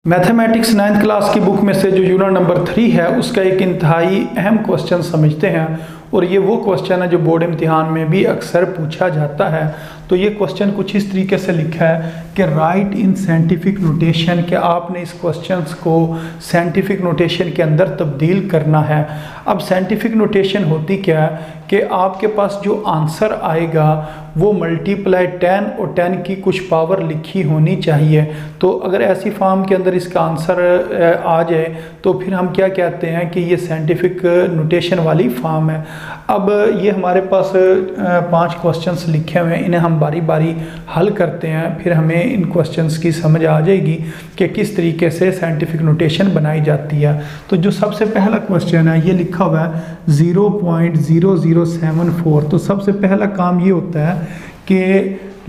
Mathematics 9th class की book में से जो यूनिट नंबर 3 है उसका एक इंतहाई अहम क्वेश्चन समझते हैं। और ये वो क्वेश्चन है जो बोर्ड इम्तिहान में भी अक्सर पूछा जाता है। तो ये क्वेश्चन कुछ इस तरीके से लिखा है कि राइट इन साइंटिफिक नोटेशन, कि आपने इस क्वेश्चन को साइंटिफिक नोटेशन के अंदर तब्दील करना है। अब साइंटिफिक नोटेशन होती क्या है कि आपके पास जो आंसर आएगा वो मल्टीप्लाई 10 और 10 की कुछ पावर लिखी होनी चाहिए। तो अगर ऐसी फॉर्म के अंदर इसका आंसर आ जाए तो फिर हम क्या कहते हैं कि ये साइंटिफिक नोटेशन वाली फॉर्म है। अब ये हमारे पास 5 क्वेश्चंस लिखे हुए हैं, इन्हें हम बारी बारी हल करते हैं, फिर हमें इन क्वेश्चंस की समझ आ जाएगी कि किस तरीके से साइंटिफिक नोटेशन बनाई जाती है। तो जो सबसे पहला क्वेश्चन है ये लिखा हुआ है 0.0074। तो सबसे पहला काम ये होता है कि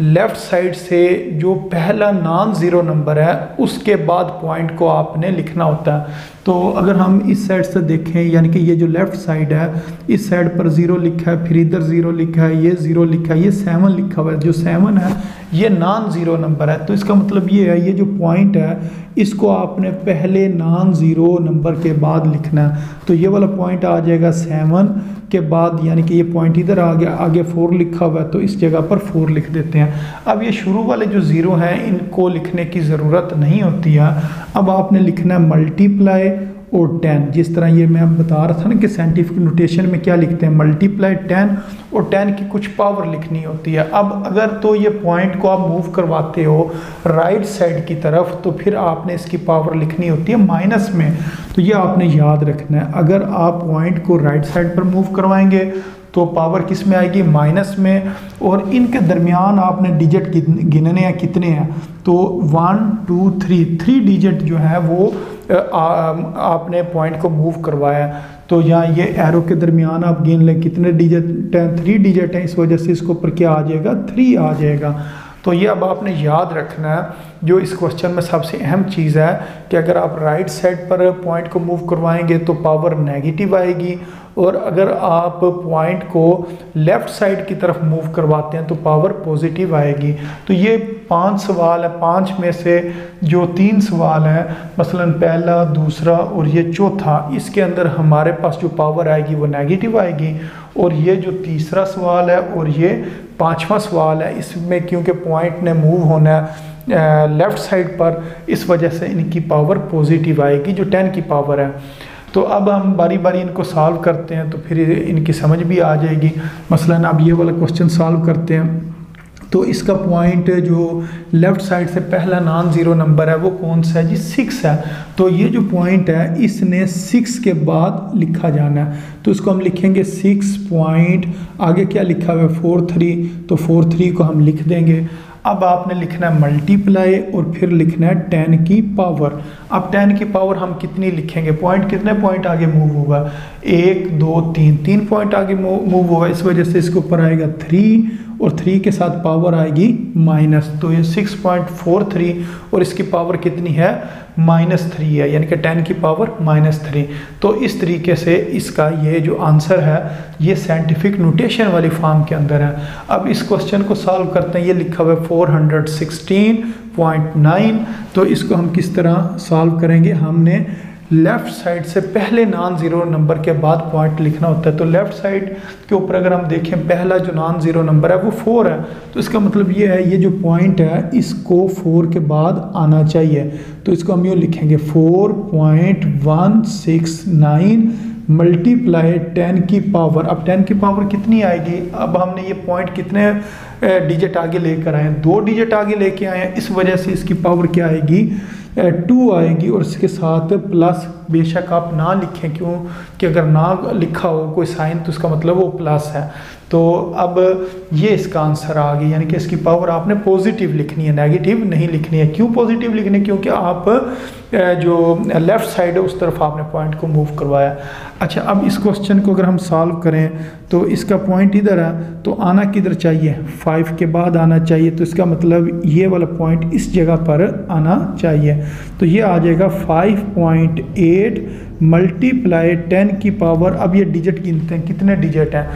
लेफ़्ट साइड से जो पहला नॉन ज़ीरो नंबर है उसके बाद पॉइंट को आपने लिखना होता है। तो अगर हम इस साइड से देखें, यानी कि ये जो लेफ़्ट साइड है इस साइड पर 0 लिखा है, फिर इधर 0 लिखा है, ये 0 लिखा है, ये 7 लिखा हुआ है। जो 7 है ये नॉन ज़ीरो नंबर है। तो इसका मतलब ये है ये जो पॉइंट है इसको आपने पहले नॉन ज़ीरो नंबर के बाद लिखना है। तो ये वाला पॉइंट आ जाएगा 7 के बाद, यानी कि ये पॉइंट इधर आ गया, आगे 4 लिखा हुआ है तो इस जगह पर 4 लिख देते हैं। अब ये शुरू वाले जो 0 हैं इनको लिखने की ज़रूरत नहीं होती है। अब आपने लिखना है मल्टीप्लाई और 10, जिस तरह ये मैं बता रहा था ना कि साइंटिफिक नोटेशन में क्या लिखते हैं, मल्टीप्लाई 10 और 10 की कुछ पावर लिखनी होती है। अब अगर तो ये पॉइंट को आप मूव करवाते हो राइट साइड की तरफ तो फिर आपने इसकी पावर लिखनी होती है माइनस में। तो ये आपने याद रखना है, अगर आप पॉइंट को राइट साइड पर मूव करवाएंगे तो पावर किस में आएगी, माइनस में। और इनके दरमियान आपने डिजिट गिनने हैं, कितने हैं, तो 1 2 3 डिजिट जो है वो आपने पॉइंट को मूव करवाया। तो यहाँ ये एरो के दरमियान आप गिन लें कितने डिजिट हैं, 3 डिजिट हैं, इस वजह से इसके ऊपर क्या आ जाएगा, 3 आ जाएगा। तो ये अब आपने याद रखना है। जो इस क्वेश्चन में सबसे अहम चीज़ है कि अगर आप राइट साइड पर पॉइंट को मूव करवाएंगे तो पावर नेगेटिव आएगी, और अगर आप पॉइंट को लेफ़्ट साइड की तरफ मूव करवाते हैं तो पावर पॉजिटिव आएगी। तो ये 5 सवाल है, 5 में से जो 3 सवाल हैं, मसलन पहला, दूसरा और ये चौथा, इसके अंदर हमारे पास जो पावर आएगी वो नेगेटिव आएगी। और ये जो तीसरा सवाल है और ये 5वां सवाल है, इसमें क्योंकि पॉइंट ने मूव होना है लेफ़्ट साइड पर, इस वजह से इनकी पावर पॉजिटिव आएगी जो 10 की पावर है। तो अब हम बारी बारी इनको सॉल्व करते हैं तो फिर इनकी समझ भी आ जाएगी। मसलन अब ये वाला क्वेश्चन सॉल्व करते हैं। तो इसका पॉइंट जो लेफ़्ट साइड से पहला नॉन ज़ीरो नंबर है वो कौन सा है जी, 6 है। तो ये जो पॉइंट है इसने 6 के बाद लिखा जाना है। तो इसको हम लिखेंगे 6 पॉइंट, आगे क्या लिखा हुआ है 43, तो 43 को हम लिख देंगे। अब आपने लिखना है मल्टीप्लाई और फिर लिखना है 10 की पावर। अब 10 की पावर हम कितनी लिखेंगे, पॉइंट कितने पॉइंट आगे मूव होगा, 1 2 3 पॉइंट आगे मूव होगा, इस वजह से इसके ऊपर आएगा 3 और 3 के साथ पावर आएगी माइनस। तो ये 6.43 और इसकी पावर कितनी है, -3 है, यानी कि 10 की पावर -3। तो इस तरीके से इसका ये जो आंसर है ये साइंटिफिक नोटेशन वाली फॉर्म के अंदर है। अब इस क्वेश्चन को सॉल्व करते हैं। ये लिखा हुआ है 416.9। तो इसको हम किस तरह सॉल्व करेंगे, हमने लेफ़्ट साइड से पहले नॉन ज़ीरो नंबर के बाद पॉइंट लिखना होता है। तो लेफ़्ट साइड के ऊपर अगर हम देखें पहला जो नॉन ज़ीरो नंबर है वो 4 है। तो इसका मतलब ये है ये जो पॉइंट है इसको 4 के बाद आना चाहिए। तो इसको हम यूँ लिखेंगे 4.169 मल्टीप्लाई 10 की पावर। अब 10 की पावर कितनी आएगी, अब हमने ये पॉइंट कितने डिजिट आगे लेकर आए हैं, 2 डिजिट आगे लेके आए हैं, इस वजह से इसकी पावर क्या आएगी, 2 आएगी। और इसके साथ प्लस, बेशक आप ना लिखें क्यों कि अगर ना लिखा हो कोई साइन तो इसका मतलब वो प्लस है। तो अब ये इसका आंसर आ गया, यानी कि इसकी पावर आपने पॉजिटिव लिखनी है, नेगेटिव नहीं लिखनी है। क्यों पॉजिटिव लिखनी है, क्योंकि आप जो लेफ़्ट साइड है उस तरफ आपने पॉइंट को मूव करवाया। अच्छा, अब इस क्वेश्चन को अगर हम सॉल्व करें तो इसका पॉइंट इधर है तो आना किधर चाहिए, 5 के बाद आना चाहिए, तो इसका मतलब ये वाला पॉइंट इस जगह पर आना चाहिए। तो ये आ जाएगा 5.8 मल्टीप्लाई 10 की पावर, अब ये डिजिट गिनते हैं कितने डिजिट हैं,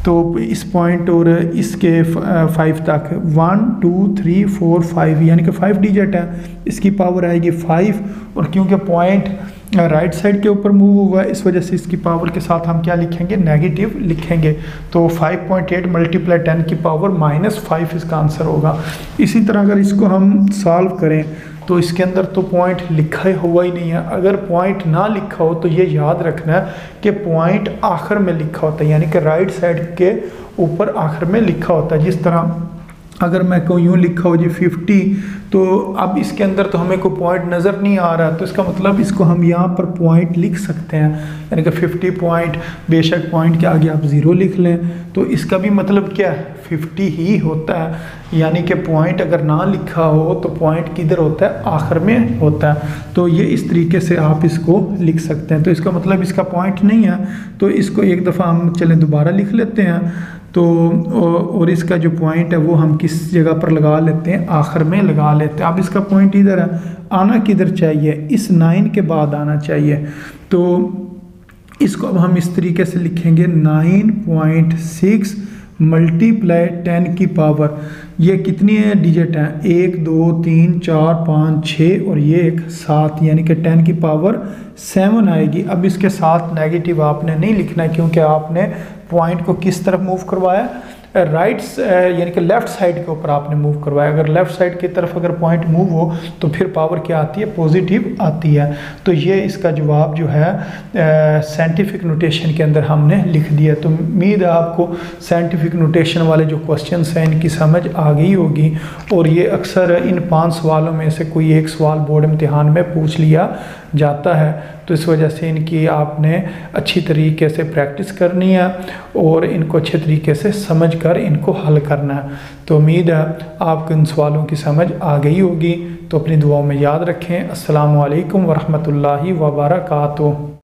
तो इस पॉइंट और इसके 5 तक 1 2 3 4 5 यानी कि 5 डिजिट है, इसकी पावर आएगी 5। और क्योंकि पॉइंट राइट साइड के ऊपर मूव हुआ है इस वजह से इसकी पावर के साथ हम क्या लिखेंगे, नेगेटिव लिखेंगे। तो 5.8 मल्टीप्लाई 10 की पावर -5 इसका आंसर होगा। इसी तरह अगर इसको हम सॉल्व करें तो इसके अंदर तो पॉइंट लिखा हुआ ही नहीं है। अगर पॉइंट ना लिखा हो तो ये याद रखना है कि पॉइंट आखिर में लिखा होता है, यानी कि राइट साइड के ऊपर आखिर में लिखा होता है। जिस तरह अगर मैं कहूँ यूँ लिखा हो जी 50, तो अब इसके अंदर तो हमें कोई पॉइंट नज़र नहीं आ रहा, तो इसका मतलब इसको हम यहाँ पर पॉइंट लिख सकते हैं, यानी कि 50 पॉइंट, बेशक पॉइंट के आगे आप 0 लिख लें, तो इसका भी मतलब क्या है, 50 ही होता है। यानी कि पॉइंट अगर ना लिखा हो तो पॉइंट किधर होता है, आखिर में होता है। तो ये इस तरीके से आप इसको लिख सकते हैं। तो इसका मतलब इसका पॉइंट नहीं है, तो इसको एक दफ़ा हम चलें दोबारा लिख लेते हैं। तो और इसका जो पॉइंट है वो हम किस जगह पर लगा लेते हैं, आखिर में लगा लेते हैं। अब इसका पॉइंट इधर है, आना किधर चाहिए, इस 9 के बाद आना चाहिए। तो इसको अब हम इस तरीके से लिखेंगे 9.6 मल्टीप्लाई 10 की पावर, ये कितनी है डिजिट हैं, 1 2 3 4 5 6 और ये एक 7, यानी कि 10 की पावर 7 आएगी। अब इसके साथ नेगेटिव आपने नहीं लिखना है, क्योंकि आपने पॉइंट को किस तरफ मूव करवाया, राइट यानी कि लेफ़्ट साइड के ऊपर आपने मूव करवाया। अगर लेफ़्ट साइड की तरफ अगर पॉइंट मूव हो तो फिर पावर क्या आती है, पॉजिटिव आती है। तो ये इसका जवाब जो है साइंटिफिक नोटेशन के अंदर हमने लिख दिया। तो उम्मीद है आपको साइंटिफिक नोटेशन वाले जो क्वेश्चंस हैं इनकी समझ आ गई होगी, और ये अक्सर इन 5 सवालों में से कोई एक सवाल बोर्ड इम्तिहान में पूछ लिया जाता है। तो इस वजह से इनकी आपने अच्छी तरीके से प्रैक्टिस करनी है और इनको अच्छे तरीके से समझ कर इनको हल करना है। तो उम्मीद है आपको इन सवालों की समझ आ गई होगी। तो अपनी दुआओं में याद रखें। अस्सलामु अलैकुम वरहमतुल्लाहि वबरकातुहू।